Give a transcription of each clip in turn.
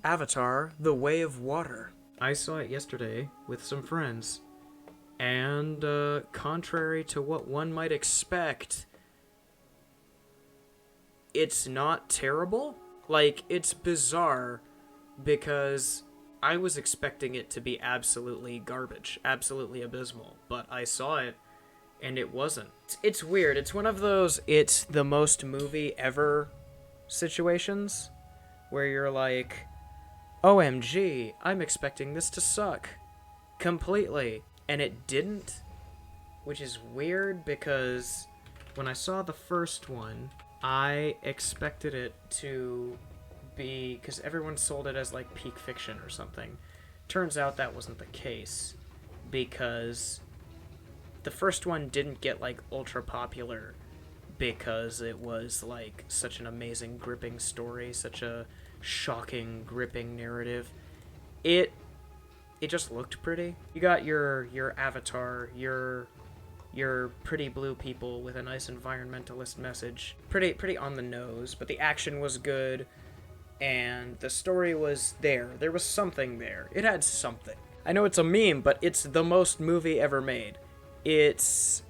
Avatar: The Way of Water. I saw it yesterday with some friends, and contrary to what one might expect, it's not terrible. Like, it's bizarre because I was expecting it to be absolutely garbage, absolutely abysmal, but I saw it and it wasn't. It's weird. It's one of those it's the most movie ever situations where you're like, OMG, I'm expecting this to suck completely. And it didn't, which is weird because when I saw the first one, I expected it to be, because everyone sold it as like peak fiction or something. Turns out that wasn't the case because the first one didn't get like ultra popular because it was like such an amazing gripping story, such a shocking gripping narrative. It it just looked pretty. You got your Avatar, your pretty blue people with a nice environmentalist message. Pretty on the nose, but the action was good and the story was there. There was something there. It had something. I know it's a meme, but it's the most movie ever made. It's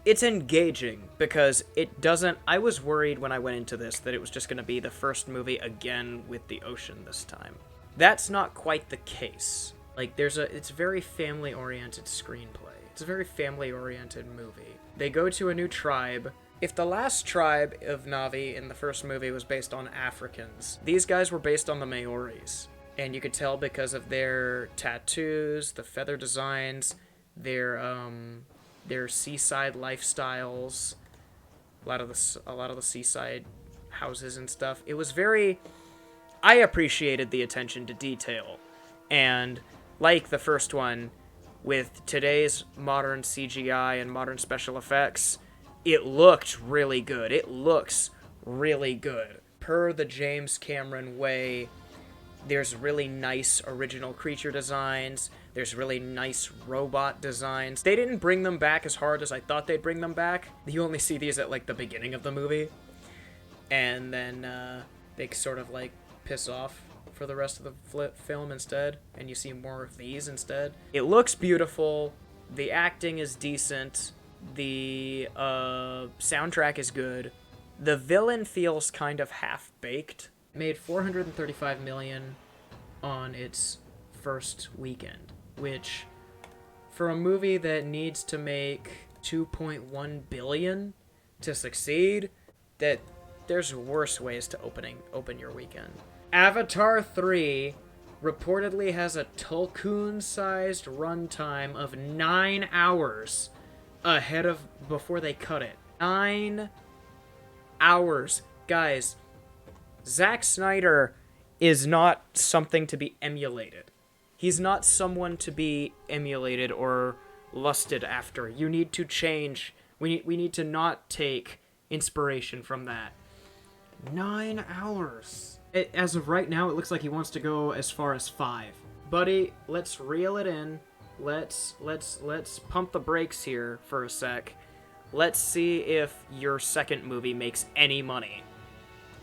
engaging because it doesn't. I was worried when I went into this that it was just going to be the first movie again with the ocean this time. That's not quite the case. Like it's very family oriented screenplay. It's a very family oriented movie. They go to a new tribe. If the last tribe of Na'vi in the first movie was based on Africans, these guys were based on the Maoris. And you could tell because of their tattoos, the feather designs, their seaside lifestyles, a lot of the seaside houses and stuff. It was very. I appreciated the attention to detail, and like the first one, with today's modern CGI and modern special effects, it looked really good. It looks really good. Per the James Cameron way, there's really nice original creature designs. There's really nice robot designs. They didn't bring them back as hard as I thought they'd bring them back. You only see these at like the beginning of the movie. And then they sort of like piss off for the rest of the film instead. And you see more of these instead. It looks beautiful. The acting is decent. The soundtrack is good. The villain feels kind of half-baked. Made $435 million on its first weekend, which for a movie that needs to make $2.1 billion to succeed, that there's worse ways to open your weekend. Avatar 3 reportedly has a Tulkun-sized runtime of 9 hours ahead of before they cut it. 9 hours. Guys, Zack Snyder is not something to be emulated. He's not someone to be emulated or lusted after. You need to change. We need to not take inspiration from that. 9 hours. As of right now, it looks like he wants to go as far as 5. Buddy, let's reel it in. Let's pump the brakes here for a sec. Let's see if your second movie makes any money.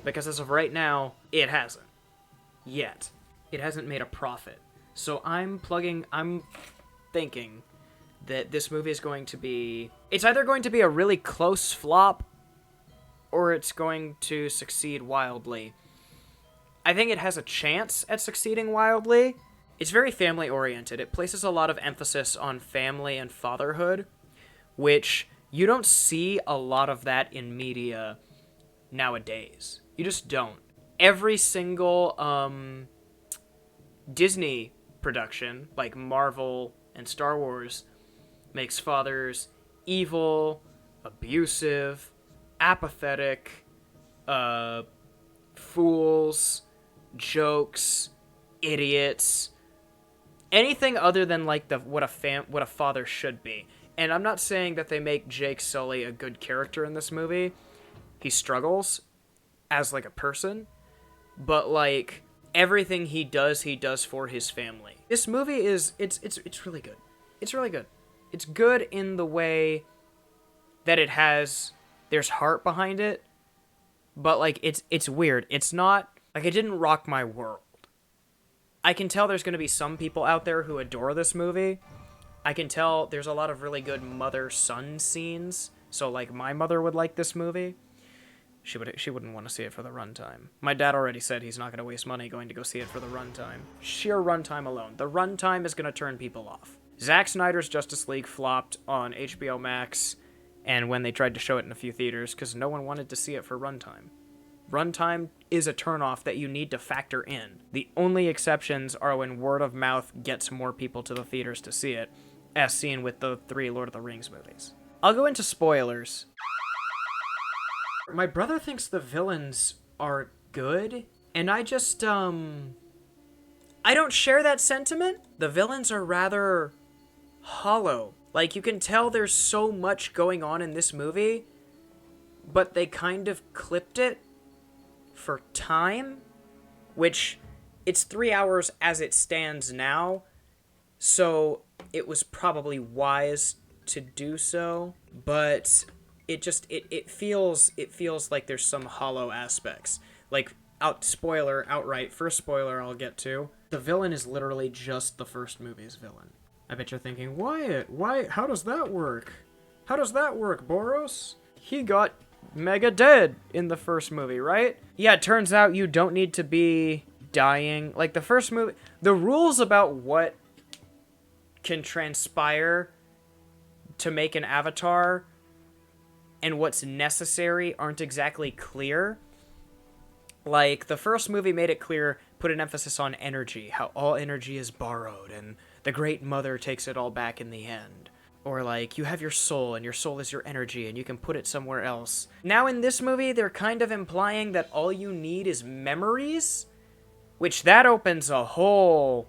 Because as of right now, it hasn't. Yet. It hasn't made a profit. So I'm thinking that this movie is going to be... It's either going to be a really close flop, or it's going to succeed wildly. I think it has a chance at succeeding wildly. It's very family-oriented. It places a lot of emphasis on family and fatherhood, which you don't see a lot of that in media nowadays. You just don't. Every single Disney production, like Marvel and Star Wars, makes fathers evil, abusive, apathetic, fools, jokes, idiots, anything other than like what a father should be. And I'm not saying that they make Jake Sully a good character in this movie. He struggles as like a person, but like everything he does for his family. This movie is it's really good. It's really good. It's good in the way that there's heart behind it, but like it's weird. It's not Like, it didn't rock my world. I can tell there's going to be some people out there who adore this movie. I can tell there's a lot of really good mother-son scenes. So, like, my mother would like this movie. She wouldn't want to see it for the runtime. My dad already said he's not going to waste money going to go see it for the runtime. Sheer runtime alone. The runtime is going to turn people off. Zack Snyder's Justice League flopped on HBO Max, and when they tried to show it in a few theaters, because no one wanted to see it for runtime. Runtime is a turnoff that you need to factor in. The only exceptions are when word of mouth gets more people to the theaters to see it, as seen with the 3 Lord of the Rings movies. I'll go into spoilers. My brother thinks the villains are good, and I just, I don't share that sentiment. The villains are rather hollow. Like, you can tell there's so much going on in this movie, but they kind of clipped it for time, which it's 3 hours as it stands now, so it was probably wise to do so, but it just it feels like there's some hollow aspects. Like, first spoiler I'll get to, the villain is literally just the first movie's villain. I bet you're thinking, Wyatt, how does that work? How does that work, Boros? He got mega dead in the first movie, right? Yeah, it turns out you don't need to be dying. Like, the first movie, the rules about what can transpire to make an avatar and what's necessary aren't exactly clear. Like, the first movie made it clear, put an emphasis on energy, how all energy is borrowed, and the Great Mother takes it all back in the end. Or, like, you have your soul, and your soul is your energy, and you can put it somewhere else. Now, in this movie, they're kind of implying that all you need is memories, which that opens a whole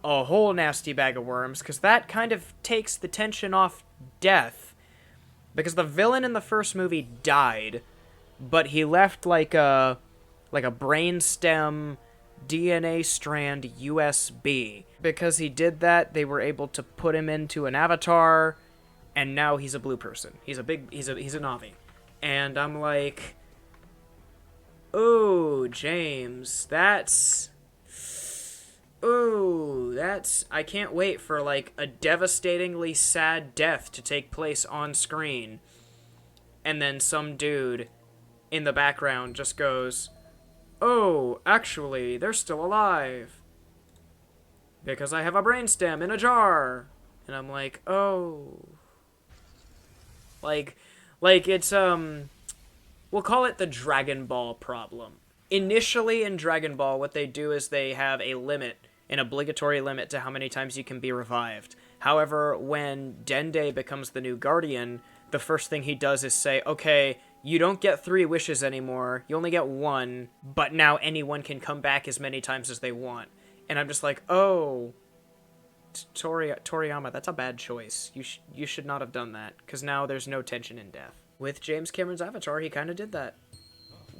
nasty bag of worms, because that kind of takes the tension off death. Because the villain in the first movie died, but he left like a brainstem DNA strand USB. Because he did that, they were able to put him into an avatar, and now he's a blue person. He's a Na'vi. And I'm like, oh, James, I can't wait for, like, a devastatingly sad death to take place on screen. And then some dude in the background just goes, oh, actually, they're still alive. Because I have a brainstem in a jar. And I'm like, oh. Like it's, we'll call it the Dragon Ball problem. Initially in Dragon Ball, what they do is they have a limit, an obligatory limit to how many times you can be revived. However, when Dende becomes the new Guardian, the first thing he does is say, okay, you don't get 3 wishes anymore, you only get 1, but now anyone can come back as many times as they want. And I'm just like, oh, Toriyama, that's a bad choice. You should not have done that, because now there's no tension in death. With James Cameron's Avatar, he kind of did that.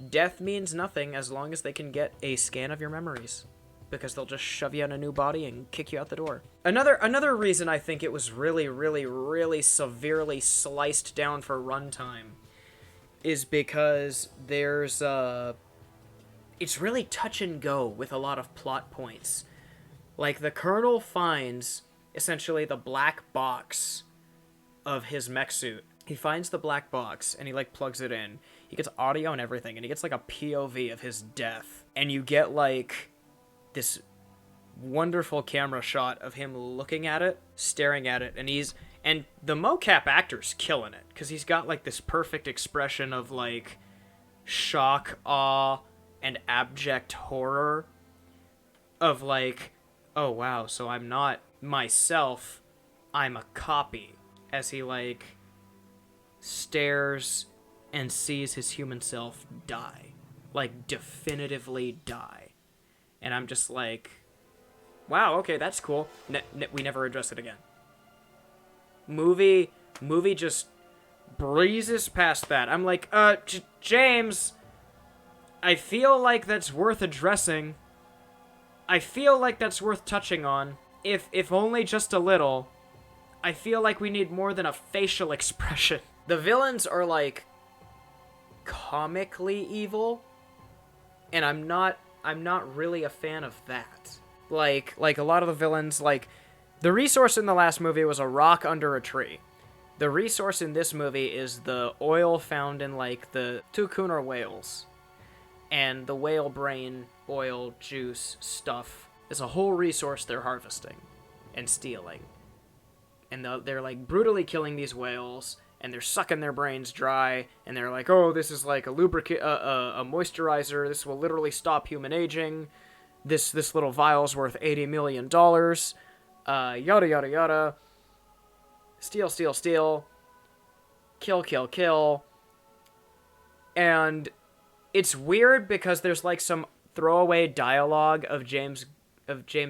Death means nothing as long as they can get a scan of your memories, because they'll just shove you in a new body and kick you out the door. Another reason I think it was really, really, really severely sliced down for runtime is because there's it's really touch and go with a lot of plot points. Like, the Colonel finds essentially the black box of his mech suit. He finds the black box and he, like, plugs it in. He gets audio and everything, and he gets, like, a POV of his death. And you get, like, this wonderful camera shot of him looking at it, staring at it, and the mocap actor's killing it, because he's got, like, this perfect expression of, like, shock, awe, and abject horror of, like, oh, wow, so I'm not myself, I'm a copy, as he, like, stares and sees his human self die. Like, definitively die. And I'm just like, wow, okay, that's cool. We never address it again. Movie just breezes past that. I'm like, James, I feel like that's worth addressing. I feel like that's worth touching on. If only just a little. I feel like we need more than a facial expression. The villains are, like, comically evil, and I'm not I'm not really a fan of that. Like a lot of the villains, like, the resource in the last movie was a rock under a tree. The resource in this movie is the oil found in, like, the tuna whales. And the whale brain, oil, juice, stuff is a whole resource they're harvesting and stealing. And they're, like, brutally killing these whales, and they're sucking their brains dry, and they're like, oh, this is like a lubricant, a moisturizer, this will literally stop human aging, this little vial's worth $80 million, yada yada yada, steal, steal, steal, kill, kill, kill, and it's weird because there's, like, some throwaway dialogue of James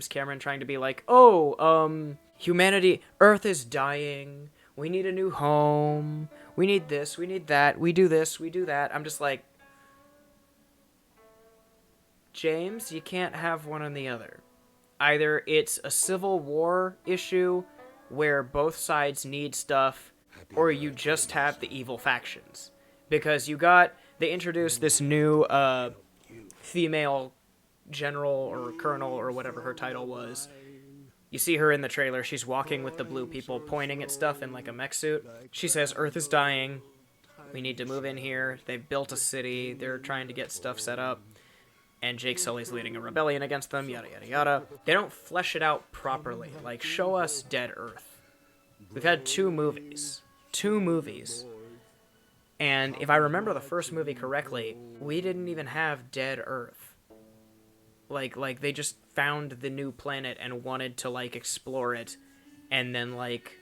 Cameron trying to be like, oh, humanity, Earth is dying, we need a new home, we need this, we need that, we do this, we do that. I'm just like, James, you can't have one or the other. Either it's a civil war issue where both sides need stuff, or you just have the evil factions. Because they introduced this new female general or colonel or whatever her title was. You see her in the trailer. She's walking with the blue people, pointing at stuff in, like, a mech suit. She says, Earth is dying. We need to move in here. They've built a city. They're trying to get stuff set up. And Jake Sully's leading a rebellion against them, yada, yada, yada. They don't flesh it out properly. Like, show us Dead Earth. We've had 2 movies. 2 movies. And if I remember the first movie correctly, we didn't even have Dead Earth. Like, they just found the new planet and wanted to, like, explore it and then, like,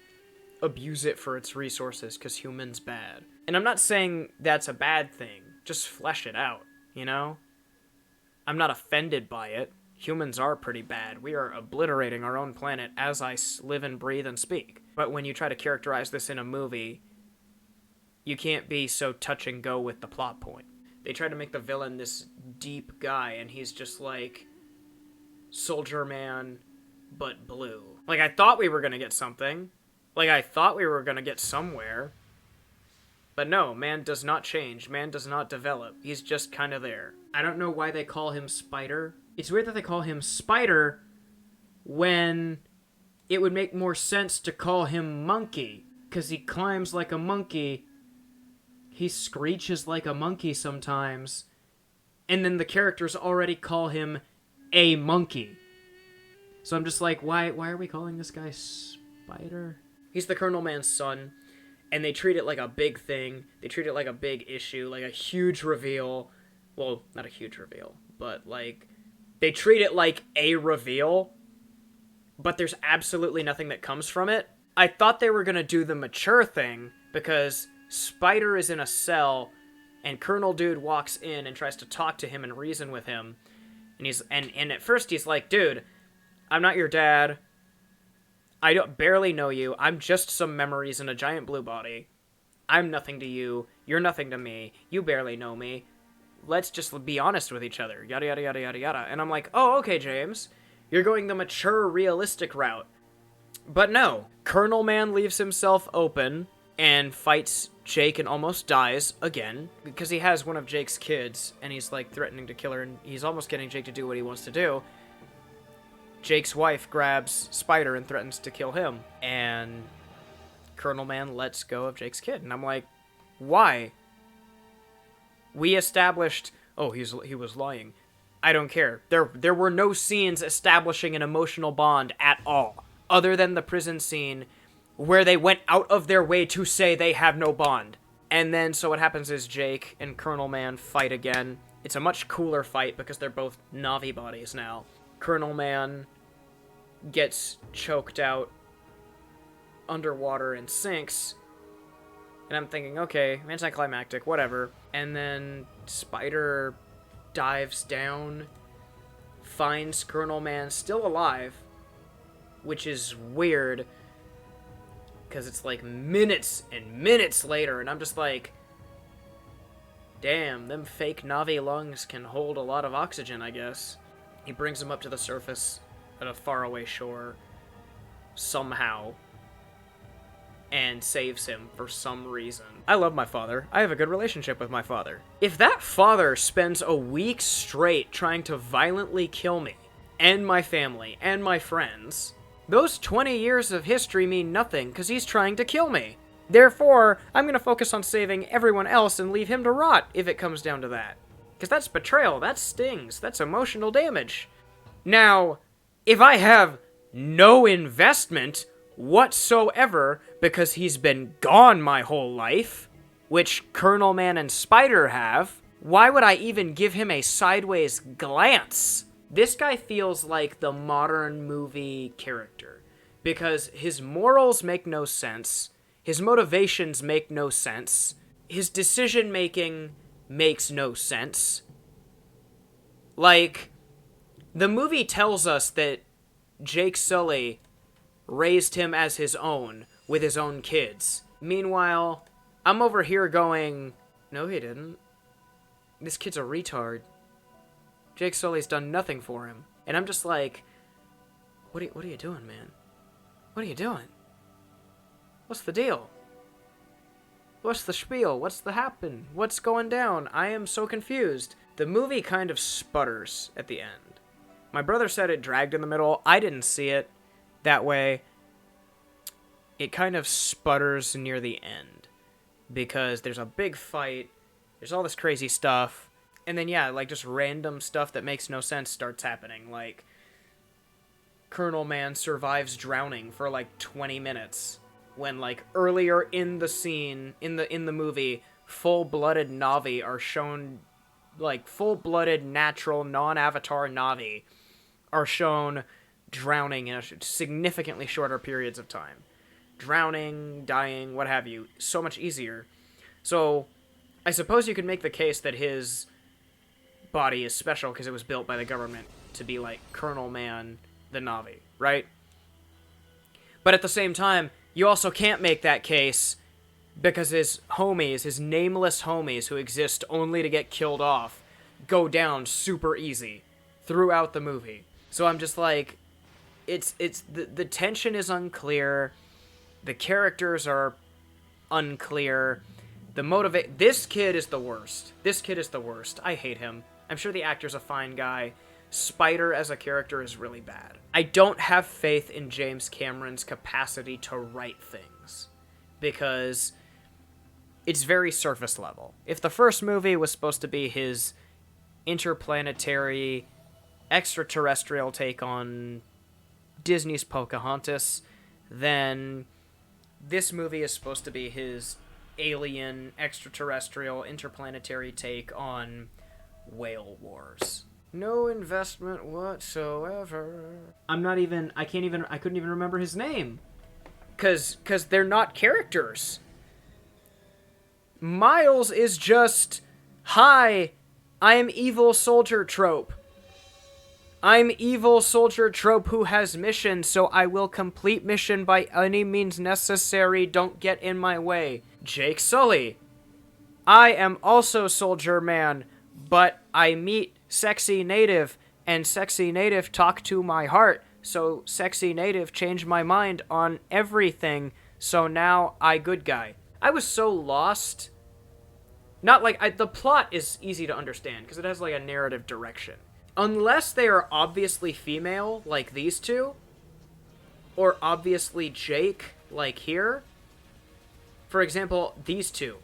abuse it for its resources because humans bad. And I'm not saying that's a bad thing. Just flesh it out, you know? I'm not offended by it. Humans are pretty bad. We are obliterating our own planet as I live and breathe and speak. But when you try to characterize this in a movie, you can't be so touch and go with the plot point. They try to make the villain this deep guy, and he's just like Soldier Man, but blue. Like, I thought we were gonna get something. Like, I thought we were gonna get somewhere. But no, man does not change. Man does not develop. He's just kind of there. I don't know why they call him Spider. It's weird that they call him Spider when it would make more sense to call him Monkey, because he climbs like a monkey. He screeches like a monkey sometimes. And then the characters already call him a monkey. So I'm just like, why are we calling this guy Spider? He's the Colonel Man's son, and they treat it like a big thing. They treat it like a big issue, like a huge reveal. Well, not a huge reveal, but, like, they treat it like a reveal, but there's absolutely nothing that comes from it. I thought they were gonna do the mature thing, because Spider is in a cell, and Colonel Dude walks in and tries to talk to him and reason with him. And and at first he's like, dude, I'm not your dad. I don't barely know you. I'm just some memories in a giant blue body. I'm nothing to you. You're nothing to me. You barely know me. Let's just be honest with each other. Yada, yada, yada, yada, yada. And I'm like, oh, okay, James. You're going the mature, realistic route. But no. Colonel Man leaves himself open and fights Jake and almost dies again because he has one of Jake's kids and he's, like, threatening to kill her, and he's almost getting Jake to do what he wants to do. Jake's wife grabs Spider and threatens to kill him, and Colonel Man lets go of Jake's kid. And I'm like, why? We established, oh, he was lying. I don't care. There were no scenes establishing an emotional bond at all, other than the prison scene where they went out of their way to say they have no bond. And then, so what happens is Jake and Colonel Man fight again. It's a much cooler fight because they're both Na'vi bodies now. Colonel Man gets choked out underwater and sinks. And I'm thinking, okay, anticlimactic, whatever. And then Spider dives down, finds Colonel Man still alive, which is weird, because it's like minutes and minutes later, and I'm just like, damn, them fake Na'vi lungs can hold a lot of oxygen, I guess. He brings him up to the surface at a faraway shore, somehow. and saves him for some reason. I love my father. I have a good relationship with my father. If that father spends a week straight trying to violently kill me, and my family, and my friends, those 20 years of history mean nothing because he's trying to kill me. Therefore, I'm going to focus on saving everyone else and leave him to rot if it comes down to that. Because that's betrayal, that stings, that's emotional damage. Now, if I have no investment whatsoever because he's been gone my whole life, which Colonel Man and Spider have, why would I even give him a sideways glance? This guy feels like the modern movie character because his morals make no sense, his motivations make no sense, his decision making makes no sense. Like, the movie tells us that Jake Sully raised him as his own, with his own kids. Meanwhile, I'm over here going, no he didn't. This kid's a retard. Jake Sully's done nothing for him. And I'm just like, what are you doing, man? What are you doing? What's the deal? What's the spiel? What's the happen? What's going down? I am so confused. The movie kind of sputters at the end. My brother said it dragged in the middle. I didn't see it that way. It kind of sputters near the end because there's a big fight. There's all this crazy stuff. And then, yeah, like, just random stuff that makes no sense starts happening. Like, Colonel Man survives drowning for, like, 20 minutes. When, like, earlier in the scene, in the movie, full-blooded Na'vi are shown, like, full-blooded, natural, non-Avatar Na'vi are shown drowning in significantly shorter periods of time. Drowning, dying, what have you. So much easier. So, I suppose you could make the case that his body is special because it was built by the government to be like Colonel Man the Na'vi, right? But at the same time, you also can't make that case because his homies, his nameless homies who exist only to get killed off, go down super easy throughout the movie. So I'm just like, the tension is unclear, the characters are unclear, this kid is the worst. This kid is the worst. I hate him. I'm sure the actor's a fine guy. Spider as a character is really bad. I don't have faith in James Cameron's capacity to write things because it's very surface level. If the first movie was supposed to be his interplanetary, extraterrestrial take on Disney's Pocahontas, then this movie is supposed to be his alien, extraterrestrial, interplanetary take on Whale Wars. No investment whatsoever. I couldn't even remember his name. Cause they're not characters. Miles is just, hi, I'm evil soldier trope. I'm evil soldier trope who has mission, so I will complete mission by any means necessary, don't get in my way. Jake Sully. I am also soldier man, but I meet sexy native, and sexy native talk to my heart, so sexy native changed my mind on everything, so now I good guy. I was so lost. Not like, the plot is easy to understand, because it has like a narrative direction. Unless they are obviously female, like these two, or obviously Jake, like here. For example, these two.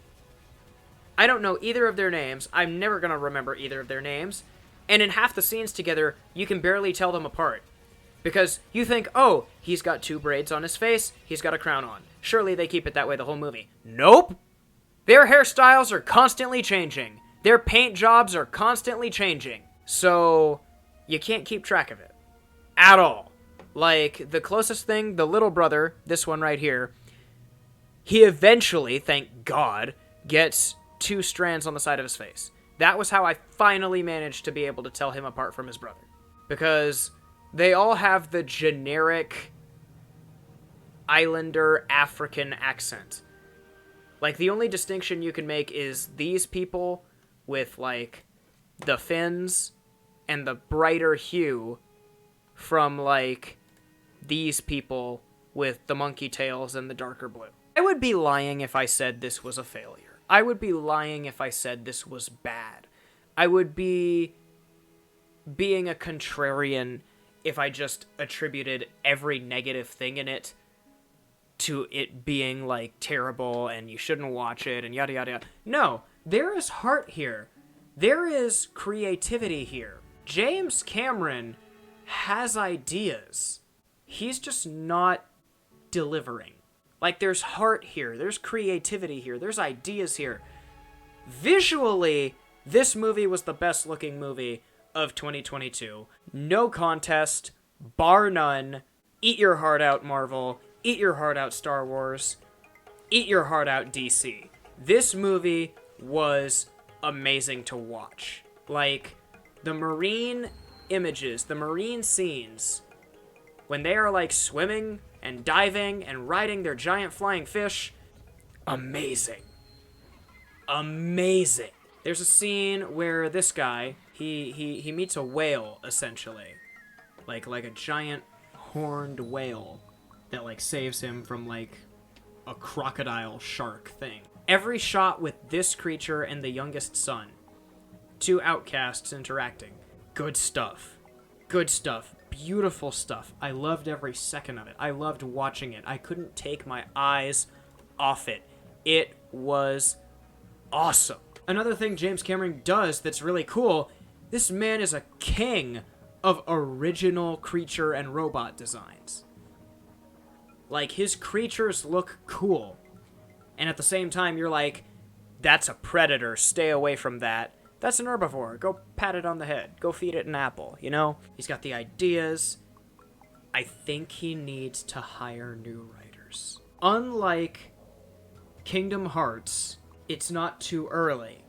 I don't know either of their names. I'm never going to remember either of their names. And in half the scenes together, you can barely tell them apart. Because you think, oh, he's got 2 braids on his face, he's got a crown on. Surely they keep it that way the whole movie. Nope! Their hairstyles are constantly changing. Their paint jobs are constantly changing. So, you can't keep track of it. At all. Like, the closest thing, the little brother, this one right here, he eventually, thank God, gets 2 strands on the side of his face. That was how I finally managed to be able to tell him apart from his brother. Because they all have the generic Islander African accent. Like, the only distinction you can make is these people with, like, the fins and the brighter hue from, like, these people with the monkey tails and the darker blue. I would be lying if I said this was a failure. I would be lying if I said this was bad. I would be being a contrarian if I just attributed every negative thing in it to it being, like, terrible and you shouldn't watch it and yada yada yada. No, there is heart here. There is creativity here. James Cameron has ideas. He's just not delivering. Like, there's heart here. There's creativity here. There's ideas here. Visually, this movie was the best looking movie of 2022. No contest, bar none. Eat your heart out, Marvel. Eat your heart out, Star Wars. Eat your heart out, DC. This movie was amazing to watch. Like, the marine images, the marine scenes, when they are, like, swimming and diving and riding their giant flying fish, amazing. Amazing. There's a scene where this guy, he meets a whale, essentially. Like a giant horned whale that, like, saves him from, like, a crocodile shark thing. Every shot with this creature and the youngest son. Two outcasts interacting. Good stuff. Good stuff. Beautiful stuff. I loved every second of it. I loved watching it. I couldn't take my eyes off it. It was awesome. Another thing James Cameron does that's really cool, this man is a king of original creature and robot designs. Like, his creatures look cool. And at the same time, you're like, that's a predator. Stay away from that. That's an herbivore. Go pat it on the head. Go feed it an apple, you know? He's got the ideas. I think he needs to hire new writers. Unlike Kingdom Hearts, it's not too early.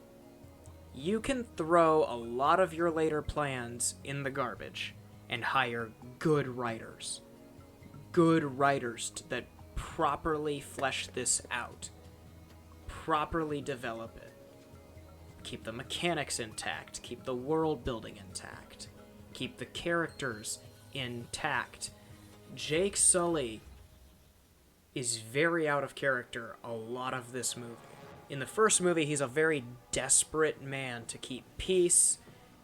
You can throw a lot of your later plans in the garbage and hire good writers. Good writers that properly flesh this out. Properly develop it. Keep the mechanics intact. Keep the world building intact. Keep the characters intact. Jake Sully is very out of character a lot of this movie. In the first movie, he's a very desperate man to keep peace,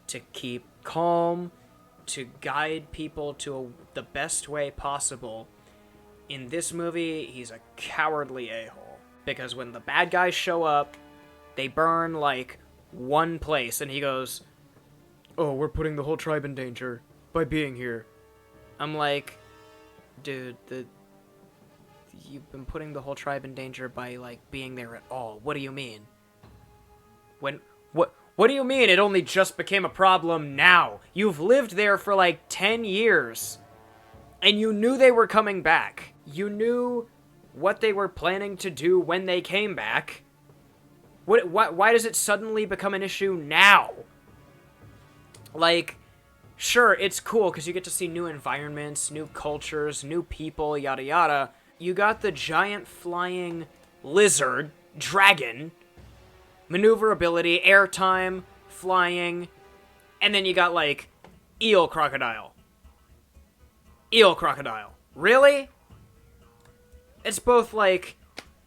to keep calm, to guide people to the best way possible. In this movie, he's a cowardly a-hole. Because when the bad guys show up, they burn, like, one place, and he goes, "Oh, we're putting the whole tribe in danger by being here." I'm like, dude, you've been putting the whole tribe in danger by, like, being there at all. What do you mean? What do you mean it only just became a problem now? You've lived there for, like, 10 years. And you knew they were coming back. You knew what they were planning to do when they came back. Why does it suddenly become an issue now? Like, sure, it's cool because you get to see new environments, new cultures, new people, yada yada. You got the giant flying lizard, dragon, maneuverability, airtime, flying, and then you got, like, eel crocodile. Eel crocodile. Really? It's both, like,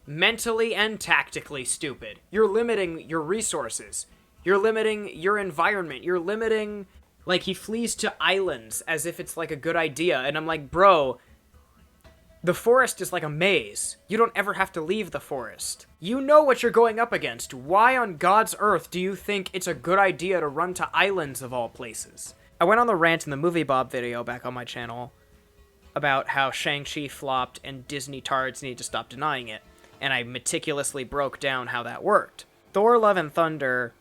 mentally and tactically stupid. You're limiting your resources. You're limiting your environment. You're limiting... Like, he flees to islands as if it's, like, a good idea. And I'm like, bro, the forest is like a maze. You don't ever have to leave the forest. You know what you're going up against. Why on God's earth do you think it's a good idea to run to islands of all places? I went on the rant in the Movie Bob video back on my channel about how Shang-Chi flopped and Disney tards need to stop denying it. And I meticulously broke down how that worked. Thor: Love and Thunder,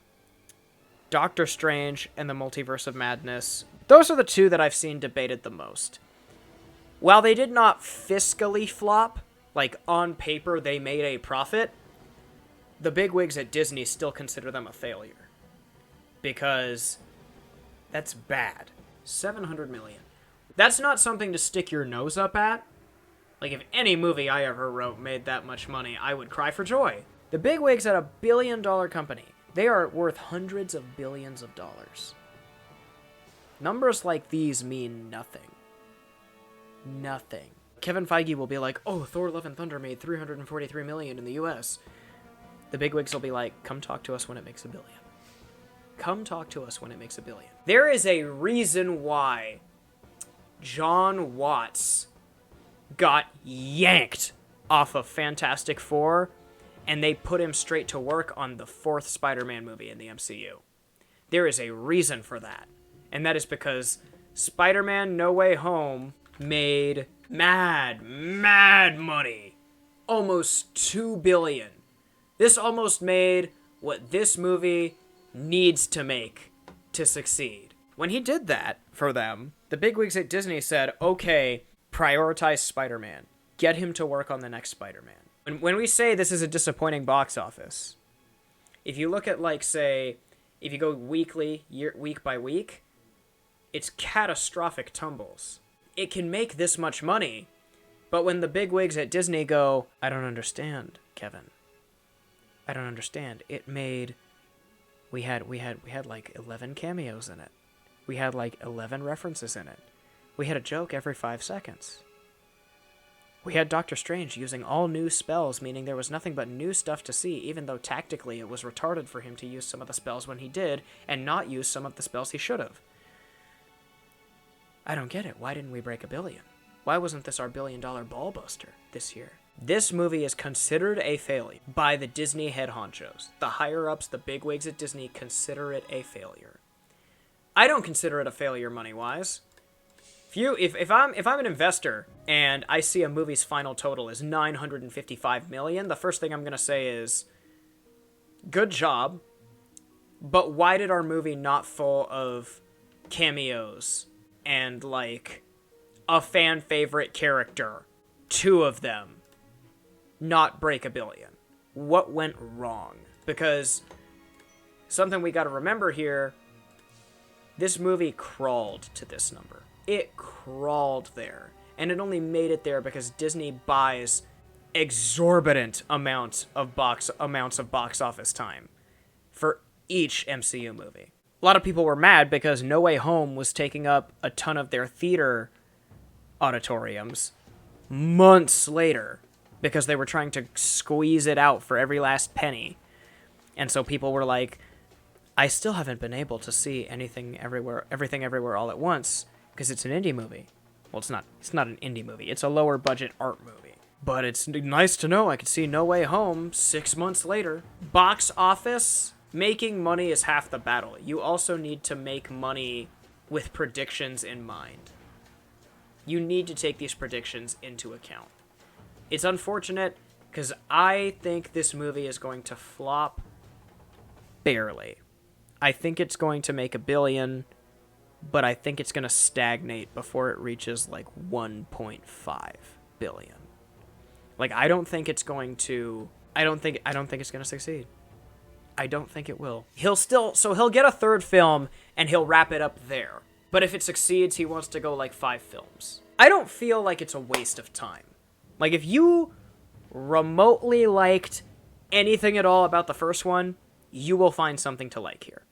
Doctor Strange, and the Multiverse of Madness, those are the two that I've seen debated the most. While they did not fiscally flop, like on paper they made a profit, the bigwigs at Disney still consider them a failure. Because that's bad. $700 million. That's not something to stick your nose up at. Like, if any movie I ever wrote made that much money, I would cry for joy. The bigwigs at a billion-dollar company, they are worth hundreds of billions of dollars. Numbers like these mean nothing. Nothing. Kevin Feige will be like, oh, Thor Love and Thunder made $343 million in the US. The bigwigs will be like, come talk to us when it makes $1 billion. Come talk to us when it makes $1 billion. There is a reason why John Watts got yanked off of Fantastic Four, and they put him straight to work on the 4th Spider-Man movie in the MCU. There is a reason for that, and that is because Spider-Man No Way Home made mad money. Almost $2 billion. This almost made what this movie needs to make to succeed. When he did that for them, the bigwigs at Disney said, okay, prioritize Spider-Man. Get him to work on the next Spider-Man. And when we say this is a disappointing box office, if you look at, like, say, if you go week by week, it's catastrophic tumbles. It can make this much money, but when the bigwigs at Disney go, I don't understand, Kevin. I don't understand. It made... We had like 11 cameos in it. We had like 11 references in it. We had a joke every 5 seconds. We had Doctor Strange using all new spells, meaning there was nothing but new stuff to see, even though tactically it was retarded for him to use some of the spells when he did, and not use some of the spells he should have. I don't get it. Why didn't we break $1 billion? Why wasn't this our $1 billion ball buster this year? This movie is considered a failure by the Disney head honchos. The higher-ups, the bigwigs at Disney, consider it a failure. I don't consider it a failure money-wise. If I'm an investor and I see a movie's final total is $955 million, the first thing I'm going to say is, good job, but why did our movie not full of cameos and, like, a fan-favorite character, 2 of them, not break $1 billion? What went wrong? Because something we got to remember here, this movie crawled to this number. It crawled there, and it only made it there because Disney buys exorbitant amounts of box office time for each MCU movie. A lot of people were mad because No Way Home was taking up a ton of their theater auditoriums months later because they were trying to squeeze it out for every last penny. And so people were like, I still haven't been able to see everything everywhere all at once because it's an indie movie. Well, it's not an indie movie. It's a lower budget art movie. But it's nice to know I could see No Way Home 6 months later. Box office, making money is half the battle. You also need to make money with predictions in mind. You need to take these predictions into account. It's unfortunate because I think this movie is going to flop barely. I think it's going to make $1 billion, but I think it's going to stagnate before it reaches like 1.5 billion. Like, I don't think it's going to succeed. I don't think it will. He'll get a 3rd film and he'll wrap it up there. But if it succeeds, he wants to go like 5 films. I don't feel like it's a waste of time. Like, if you remotely liked anything at all about the first one, you will find something to like here.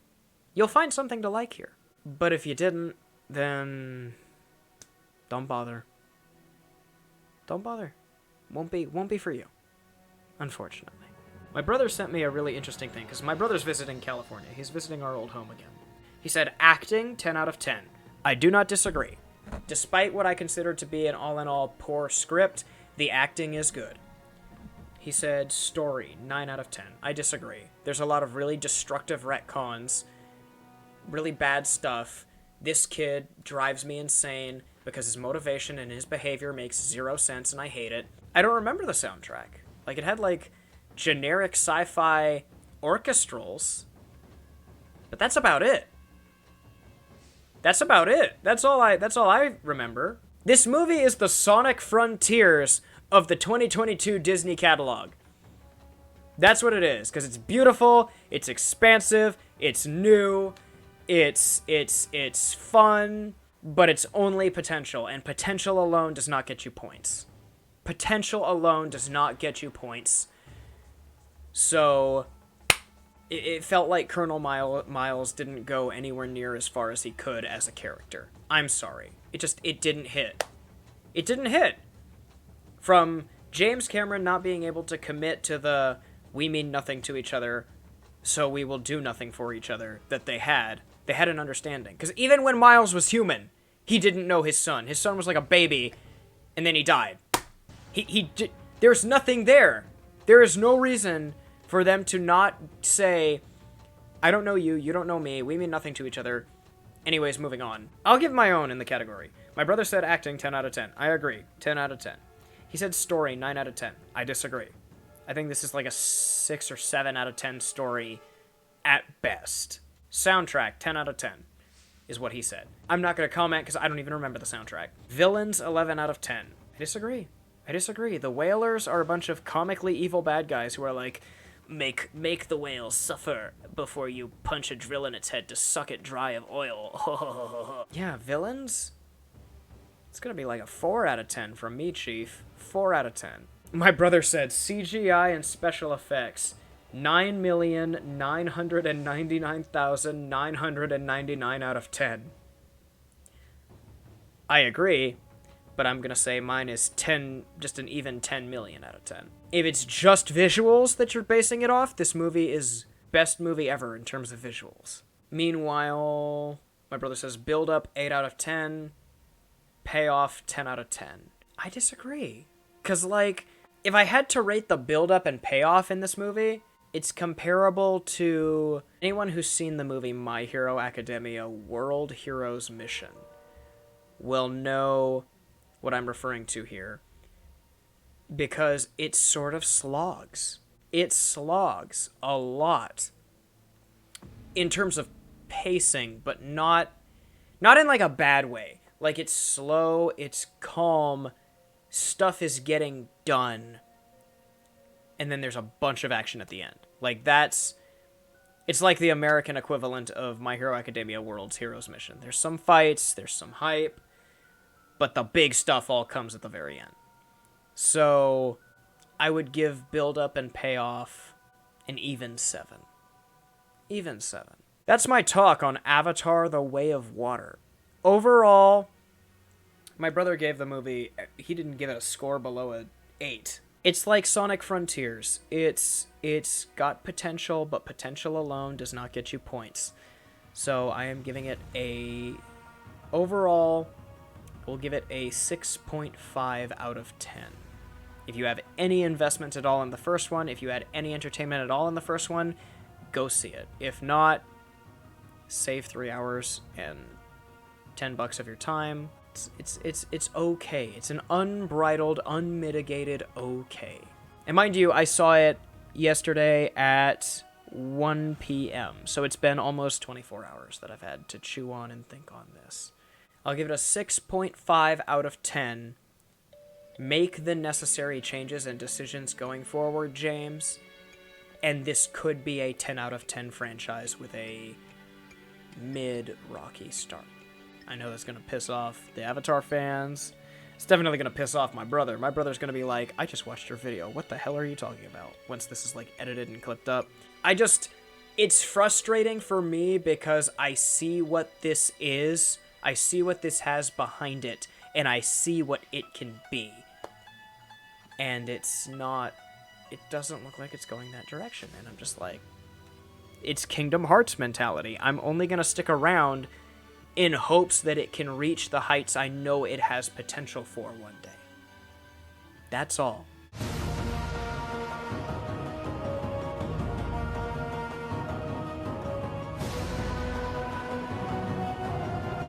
You'll find something to like here. But if you didn't, then don't bother. Don't bother. Won't be for you, unfortunately. My brother sent me a really interesting thing, because my brother's visiting California. He's visiting our old home again. He said, acting, 10 out of 10. I do not disagree. Despite what I consider to be an all-in-all poor script, the acting is good. He said, story, 9 out of 10. I disagree. There's a lot of really destructive retcons, really bad stuff. This kid drives me insane because his motivation and his behavior makes 0 sense, and I hate it. I don't remember the soundtrack. Like, it had, like, generic sci-fi orchestrals, but that's about it. That's about it. That's all I remember. This movie is the Sonic Frontiers of the 2022 Disney catalog. That's what it is, because it's beautiful, it's expansive, it's new, it's fun, but it's only potential, and potential alone does not get you points. Potential alone does not get you points. So it felt like Colonel Miles didn't go anywhere near as far as he could as a character. I'm sorry. It didn't hit. It didn't hit. From James Cameron not being able to commit to the we mean nothing to each other, so we will do nothing for each other that they had an understanding. Because even when Miles was human, he didn't know his son. His son was like a baby, and then he died. There's nothing there. There is no reason for them to not say, I don't know you, you don't know me, we mean nothing to each other. Anyways, moving on. I'll give my own in the category. My brother said acting, 10 out of 10. I agree, 10 out of 10. He said story, 9 out of 10. I disagree. I think this is like a 6 or 7 out of 10 story at best. Soundtrack, 10 out of 10 is what he said. I'm not going to comment because I don't even remember the soundtrack. Villains, 11 out of 10. I disagree. The Whalers are a bunch of comically evil bad guys who are like, make the whale suffer before you punch a drill in its head to suck it dry of oil. Yeah, villains? It's going to be like a 4 out of 10 from me, Chief. 4 out of 10. My brother said CGI and special effects, 9,999,999 out of 10. I agree, but I'm going to say mine is 10, just an even 10 million out of 10. If it's just visuals that you're basing it off, this movie is best movie ever in terms of visuals. Meanwhile, my brother says build up 8 out of 10, payoff 10 out of 10. I disagree. Because, like, if I had to rate the build up and payoff in this movie, it's comparable to anyone who's seen the movie My Hero Academia World Heroes Mission will know what I'm referring to here, because it sort of slogs. It slogs a lot in terms of pacing, but not in like a bad way. Like, it's slow, it's calm, stuff is getting done, and then there's a bunch of action at the end. Like, it's like the American equivalent of My Hero Academia World's Heroes Mission. There's some fights, there's some hype, but the big stuff all comes at the very end. So, I would give build up and payoff an even 7. Even 7. That's my talk on Avatar: The Way of Water. Overall, my brother gave the movie, he didn't give it a score below a 8. It's like Sonic Frontiers. It's got potential, but potential alone does not get you points. So I am giving it overall, we'll give it a 6.5 out of 10. If you have any investment at all in the first one, if you had any entertainment at all in the first one, go see it. If not, save 3 hours and $10 of your time. It's okay. It's an unbridled, unmitigated okay. And mind you, I saw it yesterday at 1 p.m., so it's been almost 24 hours that I've had to chew on and think on this. I'll give it a 6.5 out of 10. Make the necessary changes and decisions going forward, James, and this could be a 10 out of 10 franchise with a mid-rocky start. I know that's going to piss off the Avatar fans. It's definitely going to piss off my brother. My brother's going to be like, I just watched your video. What the hell are you talking about? Once this is, like, edited and clipped up. It's frustrating for me because I see what this is. I see what this has behind it. And I see what it can be. And it doesn't look like it's going that direction. And I'm just like, it's Kingdom Hearts mentality. I'm only going to stick around in hopes that it can reach the heights I know it has potential for one day. That's all.